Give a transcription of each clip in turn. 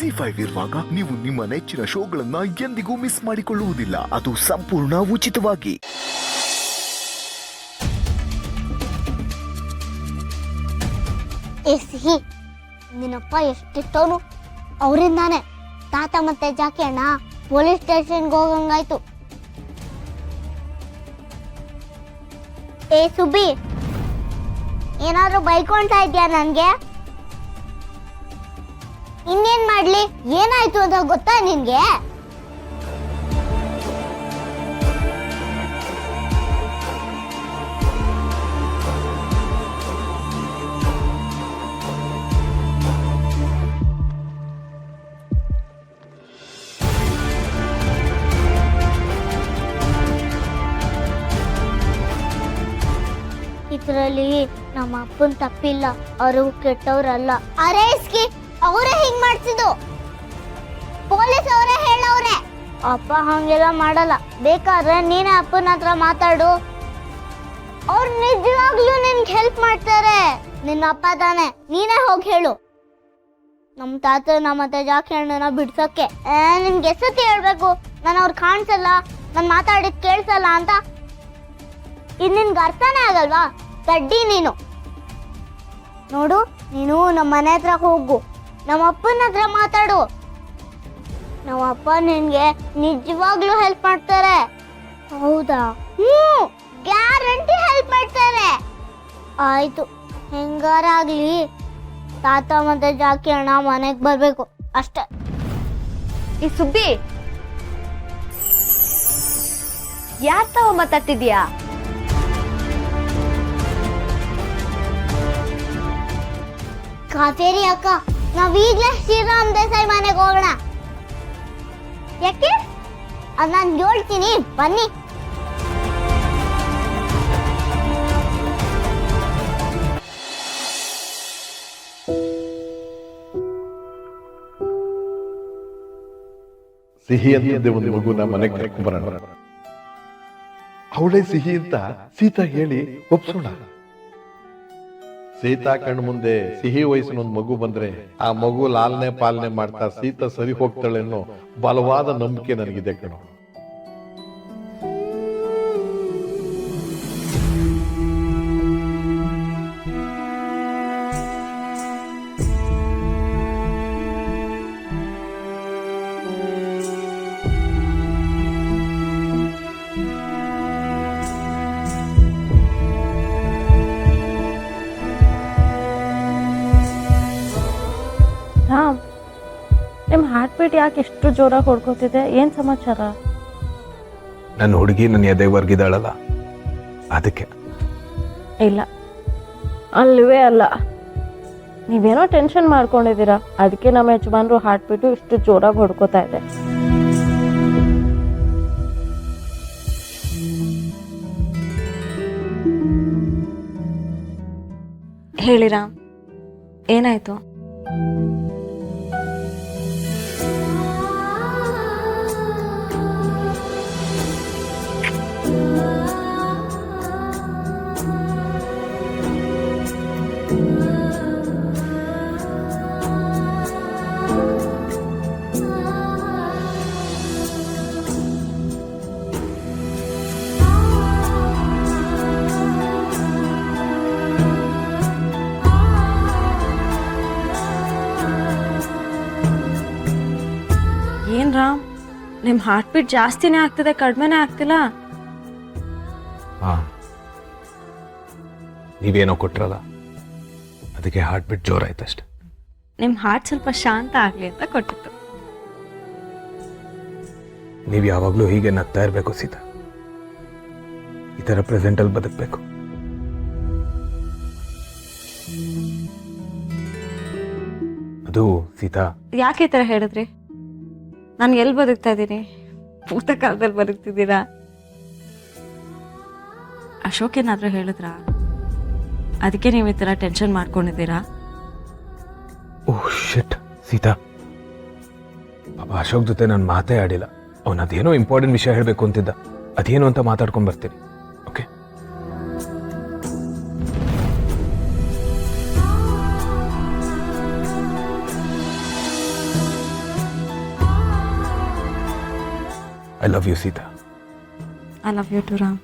ಜಿ5 ಇರುವಾಗ ನೀವು ನಿಮ್ಮ ನೆಚ್ಚಿನ ಶೋಗಳನ್ನ ಎಂದಿಗೂ ಮಿಸ್ ಮಾಡಿಕೊಳ್ಳುವುದಿಲ್ಲ. ಅದು ಸಂಪೂರ್ಣ ಉಚಿತವಾಗಿ. ಸಿಹಿ, ನಿನ್ನಪ್ಪ ಎಷ್ಟಿಟ್ಟವನು ಅವರಿಂದಾನೆ ತಾತ ಮತ್ತೆ ಜಾಕಿ ಅಣ್ಣ ಪೊಲೀಸ್ ಸ್ಟೇಷನ್ಗೆ ಹೋಗಂಗಾಯ್ತು. ಸುಬ್ಬಿ, ಏನಾದ್ರೂ ಬೈಕೊಂಡ್ತಾ ಇದ್ಯಾ ನನ್ಗೆ? ಇನ್ನೇನ್ ಮಾಡ್ಲಿ, ಏನಾಯ್ತು ಅಂತ ಗೊತ್ತಾ ನಿನ್ಗೆ? ಇದರಲ್ಲಿ ನಮ್ಮ ಅಪ್ಪನ್ ತಪ್ಪಿಲ್ಲ, ಅವರು ಕೆಟ್ಟವ್ರಲ್ಲ. ಅರೇಸ್ಕಿ ಅವರೇ ಹಿಂಗ್ ಮಾಡ್ತಿದ್ದು, ಪೊಲೀಸ್ ಅವರೇ ಹೇಳವ್ರೆ. ಅಪ್ಪ ಹಂಗೆಲ್ಲ ಮಾಡಲ್ಲ. ಬೇಕಾದ್ರೆ ನೀನೇ ಅಪ್ಪನ ಹತ್ರ ಮಾತಾಡು, ಅವ್ರು ನಿಜವಾಗ್ಲೂ ನಿನ್ಗೆ ಹೆಲ್ಪ್ ಮಾಡ್ತಾರೆ. ನಿನ್ನ ಅಪ್ಪ ತಾನೆ, ನೀನೇ ಹೋಗಿ ಹೇಳು ನಮ್ ತಾತನ ಮತ್ತೆ ಜಾಕಿ ಅಣ್ಣನ ಬಿಡ್ಸಕ್ಕೆ. ನಿನ್ಗೆ ಎಷ್ಟೊತ್ತಿ ಹೇಳ್ಬೇಕು ನಾನು ಅವ್ರು ಕಾಣಿಸಲ್ಲ, ನಾನು ಮಾತಾಡಿದ್ ಕೇಳ್ಸಲ್ಲ ಅಂತ? ಇದು ನಿನ್ಗೆ ಅರ್ಥನೇ ಆಗಲ್ವಾ? ಗಡ್ಡಿ ನೀನು. ನೋಡು, ನೀನು ನಮ್ಮ ಮನೆ ಹತ್ರ ಹೋಗು, ನಮ್ಮ ಅಪ್ಪನ ಹತ್ರ ಮಾತಾಡು. ನಮ್ಮ ಅಪ್ಪ ನಿನ್ಗೆ ನಿಜವಾಗ್ಲೂ ಹೆಲ್ಪ್ ಮಾಡ್ತಾರೆ. ಹೌದಾ? ಗ್ಯಾರಂಟಿ ಹೆಲ್ಪ್ ಮಾಡ್ತಾರೆ. ಆಯ್ತು, ಹೆಂಗಾರಾಗ್ಲಿ ತಾತ ಮತ್ತೆ ಜಾಕಿ ಅಣ್ಣ ಮನೆಗೆ ಬರ್ಬೇಕು ಅಷ್ಟೇ. ಈ ಸುಬ್ಬಿ, ಯಾರ್ ತಾವ ಮಾತಾಡ್ತಿದ್ಯಾ? ಕಾವೇರಿ ಅಕ್ಕ, ನಾವೀಗ್ಲೇ ಶ್ರೀರಾಮ್ ದೇಸಾಯಿ ಮನೆಗೆ ಹೋಗೋಣ. ಯಾಕೆ? ಅದು ನಾನು ಹೇಳ್ತೀನಿ, ಬನ್ನಿ. ಸಿಹಿ ಅಂತಿದ್ದೆ ಒಂದು ಮಗುನ ಮನೆಗೆ ಕರ್ಕೊಂಡ್ಬರೋಣ. ಅವಳೇ ಸಿಹಿ ಅಂತ ಸೀತಾ ಹೇಳಿ ಒಪ್ಸೋಣ. ಸೀತಾ ಕಣ್ಣು ಮುಂದೆ ಸಿಹಿ ವಯಸ್ಸಿನ ಒಂದು ಮಗು ಬಂದ್ರೆ ಆ ಮಗು ಲಾಲನೆ ಪಾಲನೆ ಮಾಡ್ತಾ ಸೀತಾ ಸರಿ ಹೋಗ್ತಾಳೆ ಅನ್ನೋ ಬಲವಾದ ನಂಬಿಕೆ ನನಗಿದೆ ಕಣೋ. ರಾಮ್, ನಿಮ್ಮ ಹಾರ್ಟ್ ಬೀಟ್ ಯಾಕೆ ಎಷ್ಟು ಜೋರಾಗಿ ಹೊಡ್ಕೋತಿದೆ? ಏನು ಸಮಾಚಾರ? ನನ್ನ ಹುಡುಗಿ ನನ್ನ ಎದೆವರ್ಗಿದ್ದಾಳಲ್ಲ, ಅದಕ್ಕೆ. ಇಲ್ಲ, ಅಲ್ವೇ ಅಲ್ಲ, ನೀವೇನೋ ಟೆನ್ಷನ್ ಮಾಡ್ಕೊಂಡಿದ್ದೀರಾ, ಅದಕ್ಕೆ ನಮ್ಮ ಯಜಮಾನ್ರು ಹಾರ್ಟ್ ಬೀಟು ಇಷ್ಟು ಜೋರಾಗಿ ಹೊಡ್ಕೋತಾ ಇದೆ. ಹೇಳಿ ರಾಮ್, ಏನಾಯ್ತು? ಏನ್ ರಾಮ್, ನಿಮ್ ಹಾರ್ಟ್ ಬೀಟ್ ಜಾಸ್ತಿನೇ ಆಗ್ತಿದೆ, ಕಡಿಮೆನೇ ಆಗ್ತಿಲ್ಲ? ಹಾ, ನೀವೇನೋ ಕೊಟ್ರಲ್ಲ, ಅದಕ್ಕೆ ಹಾರ್ಟ್ ಬೀಟ್ ಜೋರಾಯ್ತಷ್ಟೆ. ನಿಮ್ ಹಾರ್ಟ್ ಸ್ವಲ್ಪ ಶಾಂತ ಆಗ್ಲಿ ಅಂತ ಕೊಟ್ಟಿತ್ತು. ನೀವು ಯಾವಾಗಲೂ ಹೀಗೆ ನಗ್ತಾ ಇರಬೇಕು ಸೀತಾ, ಈ ಥರ ಪ್ರೆಸೆಂಟಲ್ಲಿ ಬದುಕಬೇಕು. ಅದು ಸೀತಾ, ಯಾಕೆ ಈ ಥರ ಹೇಳಿದ್ರಿ? ನಾನು ಎಲ್ಲಿ ಬದುಕ್ತಾ ಇದ್ದೀನಿ? ಭೂತ ಕಾಲದಲ್ಲಿ ಬದುಕ್ತಿದ್ದೀರಾ? ಅಶೋಕ್ ಏನಾದರೂ ಹೇಳಿದ್ರಾ? ಅದಕ್ಕೆ ನೀವು ಈ ಥರ ಟೆನ್ಷನ್ ಮಾಡ್ಕೊಂಡಿದ್ದೀರಾ? ಓಹ್ ಶಿಟ್ ಸೀತಾ, ಪಾಪ ಅಶೋಕ್ ಜೊತೆ ನಾನು ಮಾತೇ ಆಡಿಲ್ಲ. ಅವನು ಅದೇನೋ ಇಂಪಾರ್ಟೆಂಟ್ ವಿಷಯ ಹೇಳಬೇಕು ಅಂತಿದ್ದ, ಅದೇನು ಅಂತ ಮಾತಾಡ್ಕೊಂಡು ಬರ್ತೀನಿ. Okay? I love you Sita. I love you too Ram.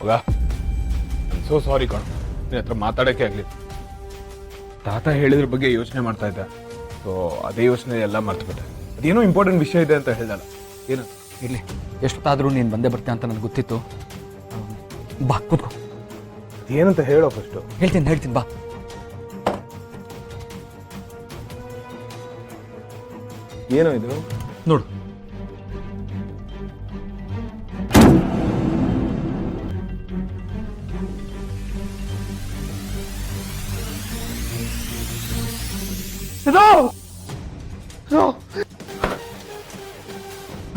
ಮಗ ಸೋ ಸಾರಿ ಕಣೋ, ನಿನ್ನ ಹತ್ರ ಮಾತಾಡೋಕ್ಕೆ ಆಗಲಿ. ತಾತ ಹೇಳಿದ್ರ ಬಗ್ಗೆ ಯೋಚನೆ ಮಾಡ್ತಾ ಇದ್ದೆ. ಸೊ ಅದೇ ಯೋಚನೆ ಎಲ್ಲ ಮರ್ತುಬಿಟ್ಟೆ. ಅದೇನೋ ಇಂಪಾರ್ಟೆಂಟ್ ವಿಷಯ ಇದೆ ಅಂತ ಹೇಳ್ದಲ್ಲ, ಏನು? ಇರಲಿ, ಎಷ್ಟೊತ್ತಾದರೂ ನೀನು ಬಂದೇ ಬರ್ತೀಯ ಅಂತ ನನಗೆ ಗೊತ್ತಿತ್ತು. ಬಾ ಕೂತ್ಕೋ. ಏನಂತ ಹೇಳೋ ಫಸ್ಟು. ಹೇಳ್ತೀನಿ ಬಾ. ಏನೋ ಇದು ನೋಡು.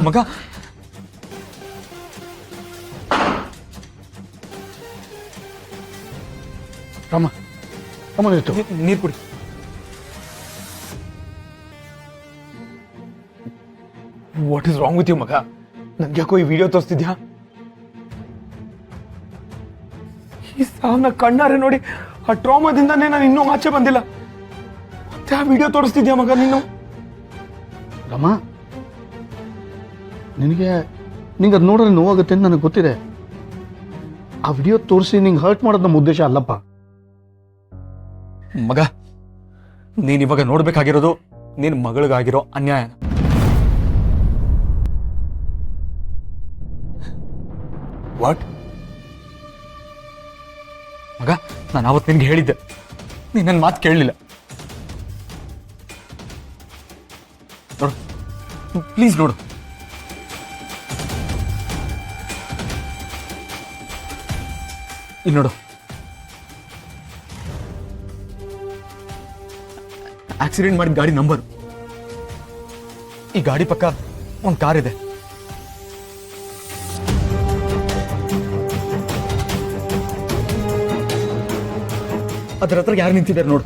ಮಗ, ರಾಮ ನೀರು ಕುಡಿ. What is wrong with you ಮಗ? ನನ್ಗೆ ಯಾಕೋ ಈ ವಿಡಿಯೋ ತೋರಿಸ್ತಿದ್ಯಾ? ಈ ಸಾವನ್ನ ಕಣ್ಣಾರೆ ನೋಡಿ ಆ ಟ್ರಾಮಾದಿಂದಾನೇ ನಾನು ಇನ್ನೂ ಆಚೆ ಬಂದಿಲ್ಲ. ಮತ್ತೆ ಆ ವಿಡಿಯೋ ತೋರಿಸ್ತಿದ್ಯಾ ಮಗ ನೀನು? ರಮ, ನಿನಗೆ ಅದು ನೋಡಿದ್ರೆ ನೋವಾಗುತ್ತೆ ಅಂತ ನನಗೆ ಗೊತ್ತಿದೆ. ಆ ವಿಡಿಯೋ ತೋರಿಸಿ ನಿಂಗೆ ಹರ್ಟ್ ಮಾಡೋದು ನಮ್ಮ ಉದ್ದೇಶ ಅಲ್ಲಪ್ಪ. ಮಗ, ನೀನ್ ಇವಾಗ ನೋಡ್ಬೇಕಾಗಿರೋದು ನಿನ್ ಮಗಳಿಗಾಗಿರೋ ಅನ್ಯಾಯನ. ವಾಟ್? ಮಗ, ನಾನು ಅವತ್ತು ನಿನ್ಗೆ ಹೇಳಿದ್ದೆ, ನೀನ್ ನನ್ನ ಮಾತು ಕೇಳಲಿಲ್ಲ. ನೋಡು, ಪ್ಲೀಸ್ ನೋಡು. ಇಲ್ಲಿ ನೋಡು, ಆಕ್ಸಿಡೆಂಟ್ ಮಾಡಿದ ಗಾಡಿ ನಂಬರ್. ಈ ಗಾಡಿ ಪಕ್ಕ ಒಂದು ಕಾರ್ ಇದೆ. ಅದರ ಹತ್ರ ಯಾರು ನಿಂತಿದ್ದಾರೆ ನೋಡು.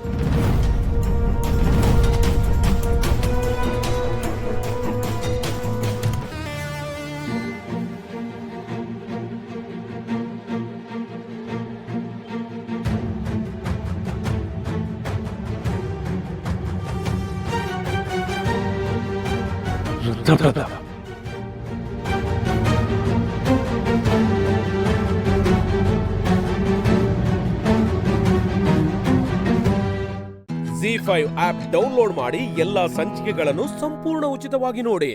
ZEE5 ಆಪ್ ಡೌನ್ಲೋಡ್ ಮಾಡಿ ಎಲ್ಲಾ ಸಂಚಿಕೆಗಳನ್ನು ಸಂಪೂರ್ಣ ಉಚಿತವಾಗಿ ನೋಡಿ.